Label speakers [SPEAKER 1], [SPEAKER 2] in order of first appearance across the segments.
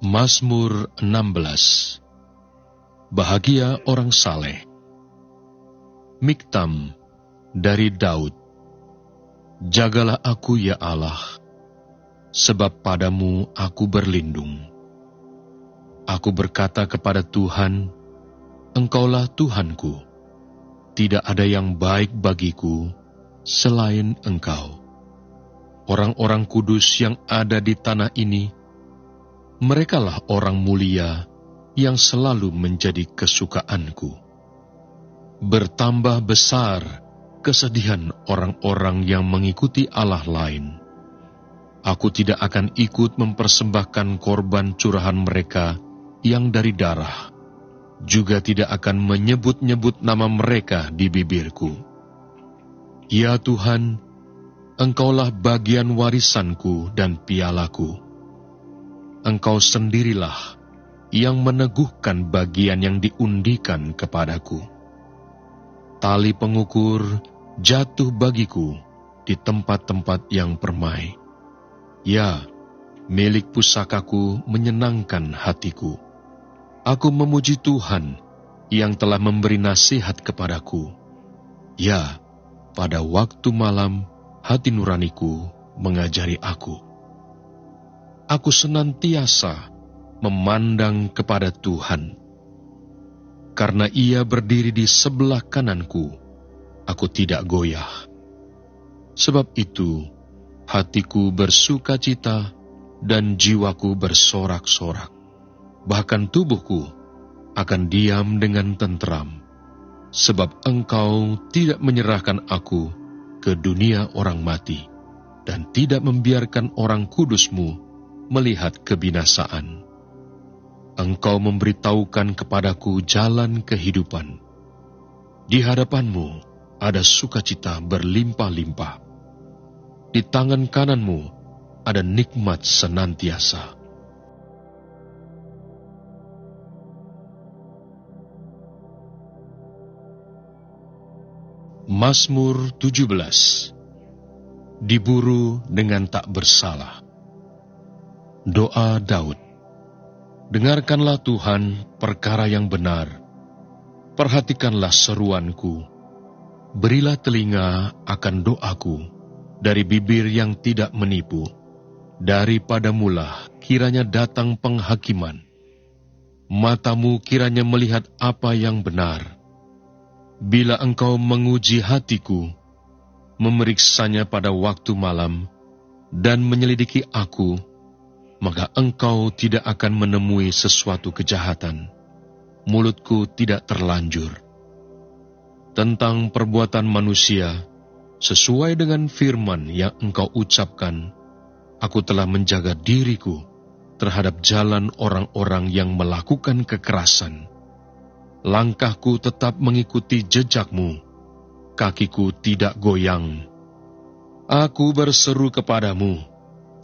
[SPEAKER 1] Mazmur 16. Bahagia orang saleh. Miktam dari Daud. Jagalah aku ya Allah, sebab padamu aku berlindung. Aku berkata kepada Tuhan, Engkaulah Tuhanku, tidak ada yang baik bagiku selain Engkau. Orang-orang kudus yang ada di tanah ini, merekalah orang mulia yang selalu menjadi kesukaanku. Bertambah besar kesedihan orang-orang yang mengikuti Allah lain. Aku tidak akan ikut mempersembahkan korban curahan mereka yang dari darah, juga tidak akan menyebut-nyebut nama mereka di bibirku. Ya Tuhan, Engkaulah bagian warisanku dan pialaku. Engkau sendirilah yang meneguhkan bagian yang diundikan kepadaku. Tali pengukur jatuh bagiku di tempat-tempat yang permai. Ya, milik pusakaku menyenangkan hatiku. Aku memuji Tuhan yang telah memberi nasihat kepadaku. Ya, pada waktu malam hati nuraniku mengajari aku. Aku senantiasa memandang kepada Tuhan. Karena Ia berdiri di sebelah kananku, aku tidak goyah. Sebab itu, hatiku bersuka cita dan jiwaku bersorak-sorak. Bahkan tubuhku akan diam dengan tentram, sebab Engkau tidak menyerahkan aku ke dunia orang mati, dan tidak membiarkan orang kudus-Mu melihat kebinasaan. Engkau memberitahukan kepadaku jalan kehidupan. Di hadapan-Mu ada sukacita berlimpah-limpah. Di tangan kanan-Mu ada nikmat senantiasa. Mazmur 17. Diburu dengan tak bersalah. Doa Daud. Dengarkanlah Tuhan perkara yang benar, perhatikanlah seruanku, berilah telinga akan doaku, dari bibir yang tidak menipu, daripadamulah kiranya datang penghakiman, matamu kiranya melihat apa yang benar. Bila Engkau menguji hatiku, memeriksanya pada waktu malam, dan menyelidiki aku, maka Engkau tidak akan menemui sesuatu kejahatan. Mulutku tidak terlanjur. Tentang perbuatan manusia, sesuai dengan firman yang Engkau ucapkan, aku telah menjaga diriku terhadap jalan orang-orang yang melakukan kekerasan. Langkahku tetap mengikuti jejak-Mu, kakiku tidak goyang. Aku berseru kepadamu,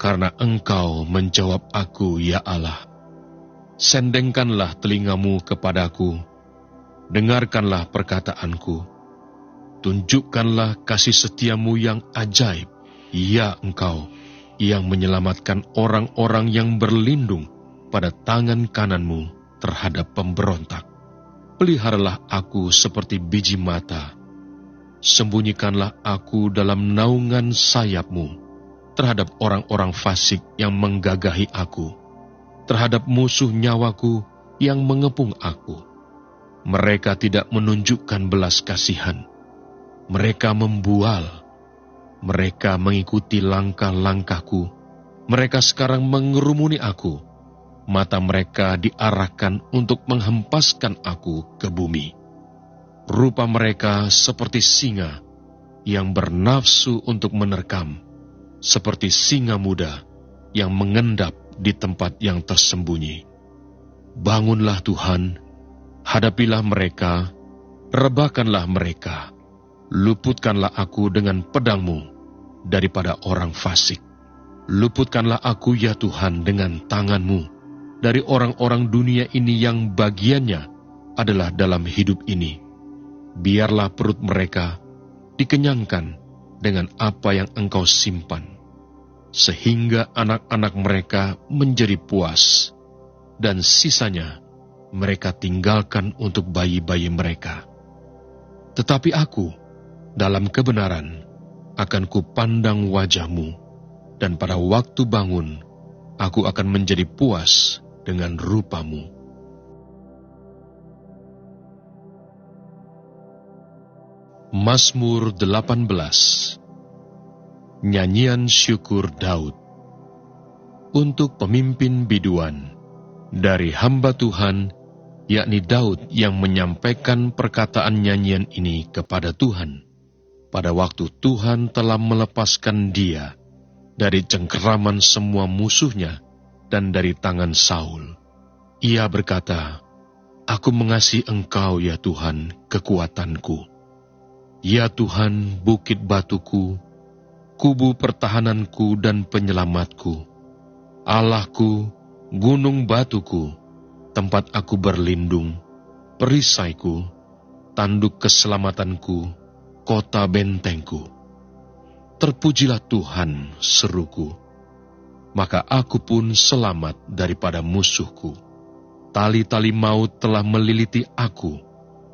[SPEAKER 1] karena Engkau menjawab aku, ya Allah. Sendengkanlah telingamu kepadaku, dengarkanlah perkataanku. Tunjukkanlah kasih setiamu yang ajaib, ya Engkau, yang menyelamatkan orang-orang yang berlindung pada tangan kananmu terhadap pemberontak. Peliharalah aku seperti biji mata, sembunyikanlah aku dalam naungan sayap-Mu terhadap orang-orang fasik yang menggagahi aku, terhadap musuh nyawaku yang mengepung aku. Mereka tidak menunjukkan belas kasihan, mereka membual, mereka mengikuti langkah-langkahku, mereka sekarang mengerumuni aku. Mata mereka diarahkan untuk menghempaskan aku ke bumi. Rupa mereka seperti singa yang bernafsu untuk menerkam, seperti singa muda yang mengendap di tempat yang tersembunyi. Bangunlah Tuhan, hadapilah mereka, rebahkanlah mereka, luputkanlah aku dengan pedang-Mu daripada orang fasik. Luputkanlah aku ya Tuhan dengan tangan-Mu dari orang-orang dunia ini yang bagiannya adalah dalam hidup ini. Biarlah perut mereka dikenyangkan dengan apa yang Engkau simpan, sehingga anak-anak mereka menjadi puas. dan sisanya mereka tinggalkan untuk bayi-bayi mereka. Tetapi aku, dalam kebenaran, akan kupandang wajah-Mu, dan pada waktu bangun, aku akan menjadi puas dengan rupa-Mu. Mazmur 18. Nyanyian syukur Daud. Untuk pemimpin biduan, dari hamba Tuhan, yakni Daud yang menyampaikan perkataan nyanyian ini kepada Tuhan, pada waktu Tuhan telah melepaskan dia dari cengkeraman semua musuhnya dan dari tangan Saul. Ia berkata, "Aku mengasihi Engkau, ya Tuhan, kekuatanku. Ya Tuhan, bukit batuku, kubu pertahananku dan penyelamatku. Allahku, gunung batuku, tempat aku berlindung, perisaiku, tanduk keselamatanku, kota bentengku. Terpujilah Tuhan, seruku. Maka aku pun selamat daripada musuhku. Tali-tali maut telah meliliti aku,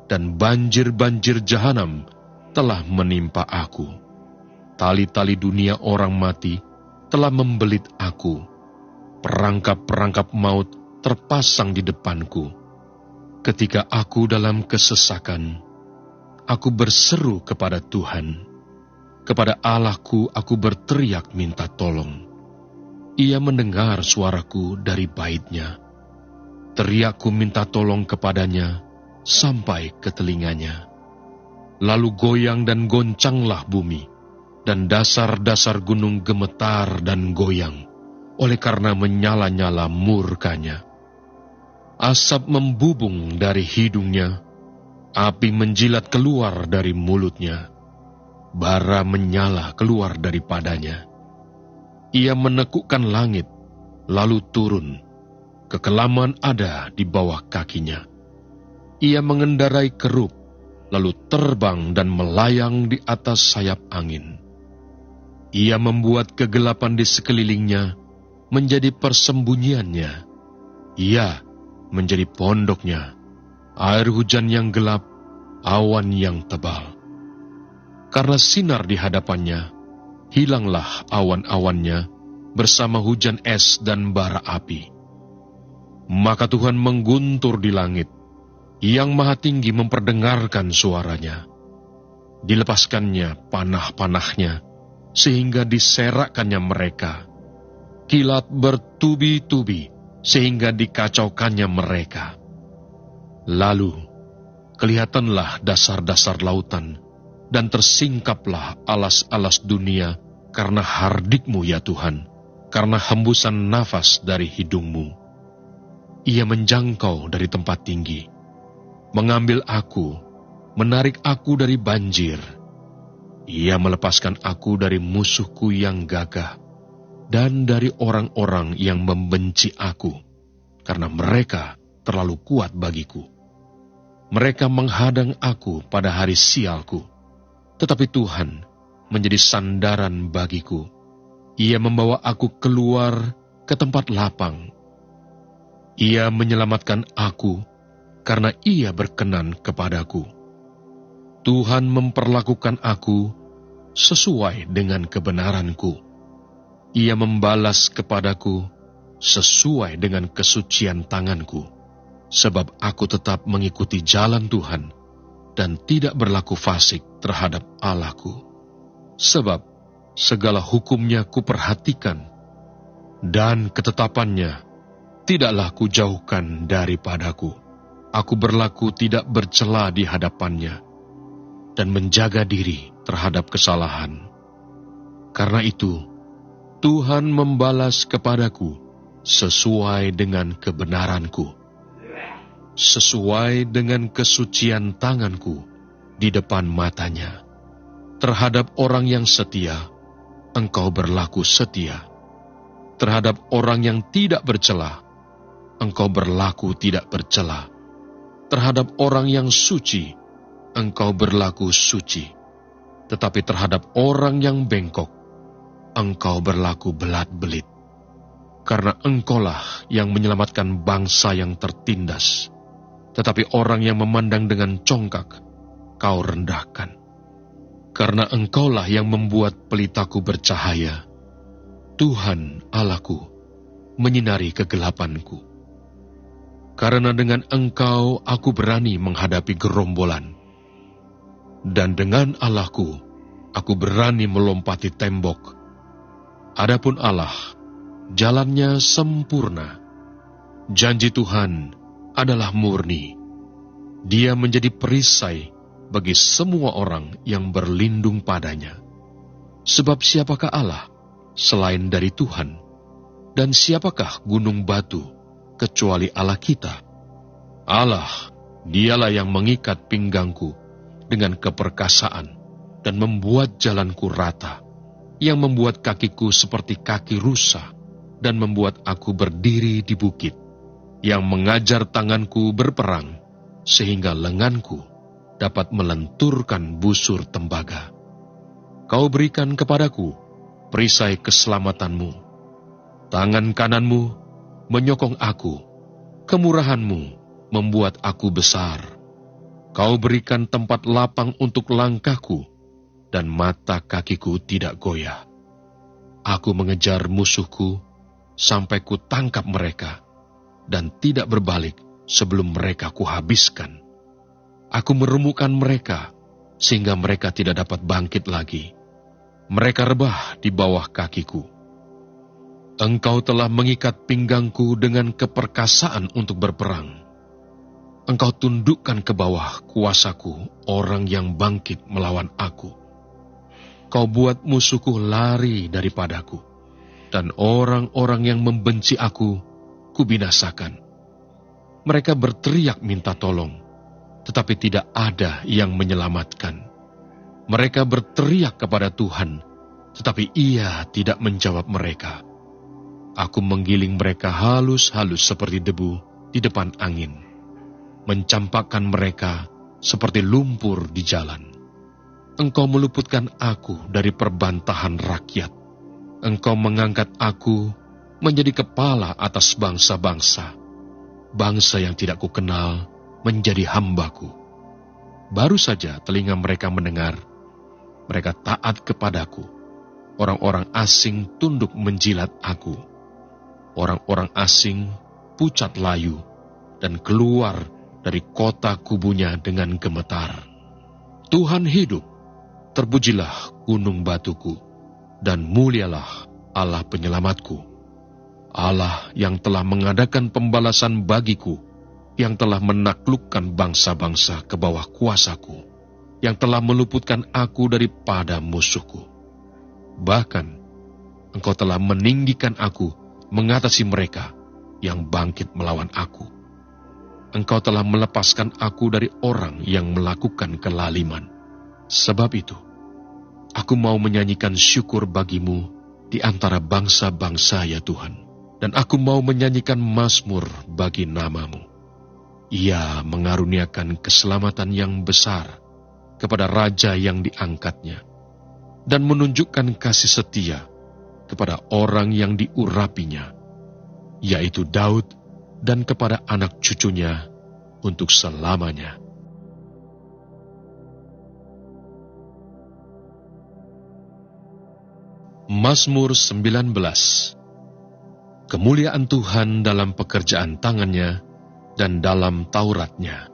[SPEAKER 1] dan banjir-banjir jahanam telah menimpa aku. Tali-tali dunia orang mati telah membelit aku. Perangkap-perangkap maut terpasang di depanku. Ketika aku dalam kesesakan, aku berseru kepada Tuhan. Kepada Allahku aku berteriak minta tolong. Ia mendengar suaraku dari bait-Nya. Teriakku minta tolong kepadanya sampai ke telinganya. Lalu goyang dan goncanglah bumi, dan dasar-dasar gunung gemetar dan goyang, oleh karena menyala-nyala murkanya. Asap membubung dari hidungnya, api menjilat keluar dari mulutnya, bara menyala keluar daripadanya. Ia menekukkan langit, lalu turun, kekelaman ada di bawah kakinya. Ia mengendarai keruk, lalu terbang dan melayang di atas sayap angin. Ia membuat kegelapan di sekelilingnya menjadi persembunyiannya. Ia menjadi pondoknya, air hujan yang gelap, awan yang tebal. Karena sinar di hadapannya, hilanglah awan-awannya bersama hujan es dan bara api. Maka Tuhan mengguntur di langit, Yang Maha Tinggi memperdengarkan suaranya. Dilepaskannya panah-panahnya, sehingga diserakkannya mereka. Kilat bertubi-tubi, sehingga dikacaukannya mereka. Lalu, kelihatanlah dasar-dasar lautan, dan tersingkaplah alas-alas dunia, karena hardik-Mu ya Tuhan, karena hembusan nafas dari hidung-Mu. Ia menjangkau dari tempat tinggi, mengambil aku, menarik aku dari banjir. Ia melepaskan aku dari musuhku yang gagah, dan dari orang-orang yang membenci aku, karena mereka terlalu kuat bagiku. Mereka menghadang aku pada hari sialku, tetapi Tuhan menjadi sandaran bagiku. Ia membawa aku keluar ke tempat lapang. Ia menyelamatkan aku, karena Ia berkenan kepadaku. Tuhan memperlakukan aku sesuai dengan kebenaranku. Ia membalas kepadaku sesuai dengan kesucian tanganku, sebab aku tetap mengikuti jalan Tuhan dan tidak berlaku fasik terhadap Allahku. Sebab segala hukum-Nya kuperhatikan, dan ketetapan-Nya tidaklah kujauhkan daripadaku. Aku berlaku tidak bercela di hadapan-Nya, dan menjaga diri terhadap kesalahan. Karena itu, Tuhan membalas kepadaku sesuai dengan kebenaranku, sesuai dengan kesucian tanganku di depan mata-Nya. Terhadap orang yang setia, Engkau berlaku setia. Terhadap orang yang tidak bercela, Engkau berlaku tidak bercela. Terhadap orang yang suci, Engkau berlaku suci. Tetapi terhadap orang yang bengkok, Engkau berlaku belat-belit. karena Engkaulah yang menyelamatkan bangsa yang tertindas, tetapi orang yang memandang dengan congkak, Kau rendahkan. Karena Engkaulah yang membuat pelitaku bercahaya, Tuhan Allahku, menyinari kegelapanku. Karena dengan Engkau aku berani menghadapi gerombolan, dan dengan Allahku aku berani melompati tembok. Adapun Allah, jalannya sempurna. Janji Tuhan adalah murni. Dia menjadi perisai bagi semua orang yang berlindung padanya. Sebab siapakah Allah selain dari Tuhan? Dan siapakah gunung batu kecuali Allah kita? Allah, dialah yang mengikat pinggangku dengan keperkasaan dan membuat jalanku rata, yang membuat kakiku seperti kaki rusa dan membuat aku berdiri di bukit, yang mengajar tanganku berperang sehingga lenganku dapat melenturkan busur tembaga. Kau berikan kepadaku perisai keselamatanmu. Tangan kananmu menyokong aku, kemurahanmu membuat aku besar. Kau berikan tempat lapang untuk langkahku, dan mata kakiku tidak goyah. Aku mengejar musuhku sampai ku tangkap mereka, dan tidak berbalik sebelum mereka kuhabiskan. Aku meremukkan mereka, sehingga mereka tidak dapat bangkit lagi. Mereka rebah di bawah kakiku. Engkau telah mengikat pinggangku dengan keperkasaan untuk berperang. Engkau tundukkan ke bawah kuasaku orang yang bangkit melawan aku. Kau buat musuhku lari daripadaku, dan orang-orang yang membenci aku, kubinasakan. Mereka berteriak minta tolong, tetapi tidak ada yang menyelamatkan. Mereka berteriak kepada Tuhan, tetapi Ia tidak menjawab mereka. Aku menggiling mereka halus-halus seperti debu di depan angin, mencampakkan mereka seperti lumpur di jalan. Engkau meluputkan aku dari perbantahan rakyat. Engkau mengangkat aku menjadi kepala atas bangsa-bangsa. Bangsa yang tidak kukenal menjadi hambaku. Baru saja telinga mereka mendengar, mereka taat kepadaku. Orang-orang asing tunduk menjilat aku. Orang-orang asing pucat layu dan keluar dari kota kubunya dengan gemetar. Tuhan hidup, terpujilah gunung batuku, dan mulialah Allah penyelamatku. Allah yang telah mengadakan pembalasan bagiku, yang telah menaklukkan bangsa-bangsa ke bawah kuasaku, yang telah meluputkan aku daripada musuhku. Bahkan, Engkau telah meninggikan aku mengatasi mereka yang bangkit melawan aku. Engkau telah melepaskan aku dari orang yang melakukan kelaliman. Sebab itu, aku mau menyanyikan syukur bagimu di antara bangsa-bangsa, ya Tuhan. Dan aku mau menyanyikan mazmur bagi namamu. Ia mengaruniakan keselamatan yang besar kepada raja yang diangkatnya, dan menunjukkan kasih setia kepada orang yang diurapinya, yaitu Daud, dan kepada anak cucunya untuk selamanya. Mazmur 19. Kemuliaan Tuhan dalam pekerjaan tangannya dan dalam Tauratnya.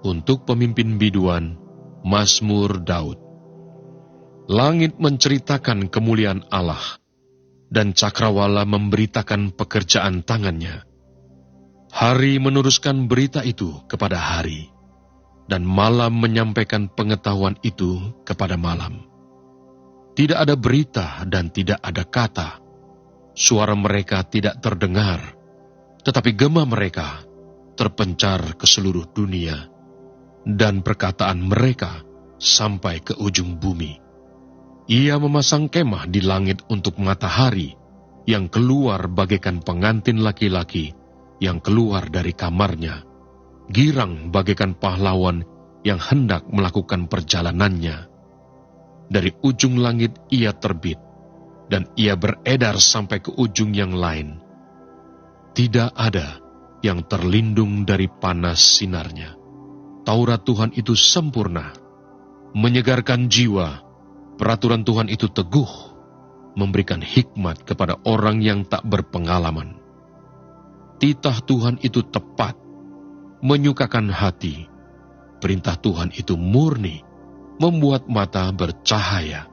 [SPEAKER 1] Untuk pemimpin biduan, Mazmur Daud. Langit menceritakan kemuliaan Allah, dan cakrawala memberitakan pekerjaan tangannya. Hari meneruskan berita itu kepada hari, dan malam menyampaikan pengetahuan itu kepada malam. Tidak ada berita dan tidak ada kata. Suara mereka tidak terdengar, tetapi gema mereka terpencar ke seluruh dunia, dan perkataan mereka sampai ke ujung bumi. Ia memasang kemah di langit untuk matahari, yang keluar bagaikan pengantin laki-laki yang keluar dari kamarnya, girang bagaikan pahlawan yang hendak melakukan perjalanannya. Dari ujung langit ia terbit, dan ia beredar sampai ke ujung yang lain. Tidak ada yang terlindung dari panas sinarnya. Taurat Tuhan itu sempurna, menyegarkan jiwa. Peraturan Tuhan itu teguh, memberikan hikmat kepada orang yang tak berpengalaman. Titah Tuhan itu tepat, menyukakan hati. Perintah Tuhan itu murni, membuat mata bercahaya.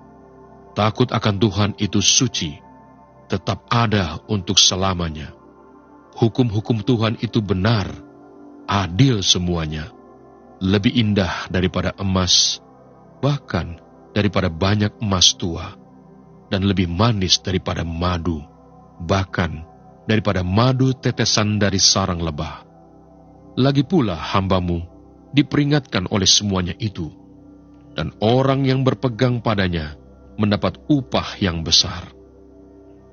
[SPEAKER 1] Takut akan Tuhan itu suci, tetap ada untuk selamanya. Hukum-hukum Tuhan itu benar, adil semuanya. Lebih indah daripada emas, bahkan daripada banyak emas tua, dan lebih manis daripada madu, bahkan daripada madu tetesan dari sarang lebah. Lagi pula hamba-Mu diperingatkan oleh semuanya itu, dan orang yang berpegang padanya mendapat upah yang besar.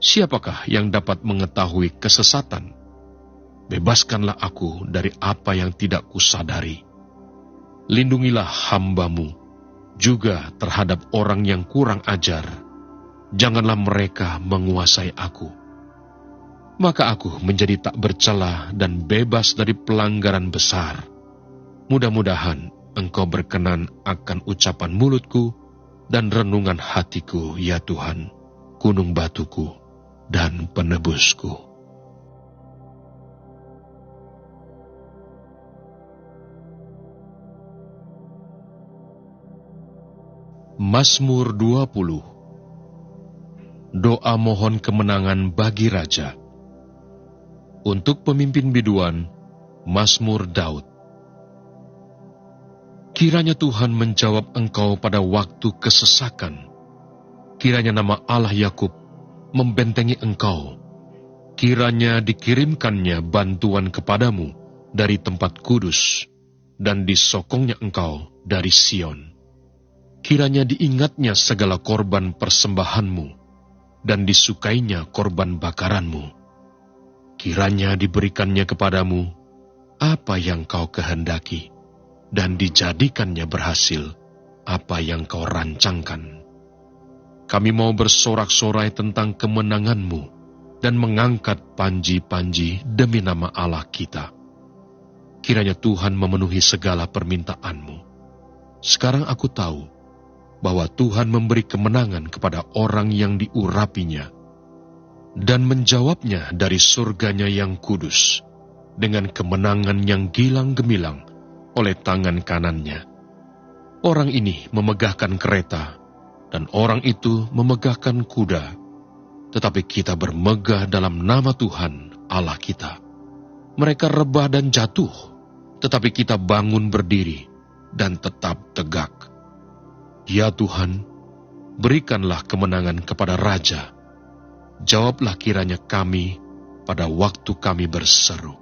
[SPEAKER 1] Siapakah yang dapat mengetahui kesesatan? Bebaskanlah aku dari apa yang tidak kusadari. Lindungilah hamba-Mu juga terhadap orang yang kurang ajar. Janganlah mereka menguasai aku. Maka aku menjadi tak bercela dan bebas dari pelanggaran besar. Mudah-mudahan Engkau berkenan akan ucapan mulutku dan renungan hatiku, ya Tuhan, gunung batuku dan penebusku. Mazmur 20. Doa mohon kemenangan bagi Raja. Untuk pemimpin biduan, Mazmur Daud. Kiranya Tuhan menjawab engkau pada waktu kesesakan. Kiranya nama Allah Yakub membentengi engkau. Kiranya dikirimkannya bantuan kepadamu dari tempat kudus, dan disokongnya engkau dari Sion. Kiranya diingatnya segala korban persembahanmu, dan disukainya korban bakaranmu. Kiranya diberikannya kepadamu apa yang kau kehendaki, dan dijadikannya berhasil apa yang kau rancangkan. Kami mau bersorak-sorai tentang kemenanganmu, dan mengangkat panji-panji demi nama Allah kita. Kiranya Tuhan memenuhi segala permintaanmu. Sekarang aku tahu bahwa Tuhan memberi kemenangan kepada orang yang diurapinya, dan menjawabnya dari surganya yang kudus, dengan kemenangan yang gilang gemilang oleh tangan kanannya. Orang ini memegahkan kereta, dan orang itu memegahkan kuda, tetapi kita bermegah dalam nama Tuhan Allah kita. Mereka rebah dan jatuh, tetapi kita bangun berdiri dan tetap tegak. Ya Tuhan, berikanlah kemenangan kepada Raja. Jawablah kiranya kami pada waktu kami berseru.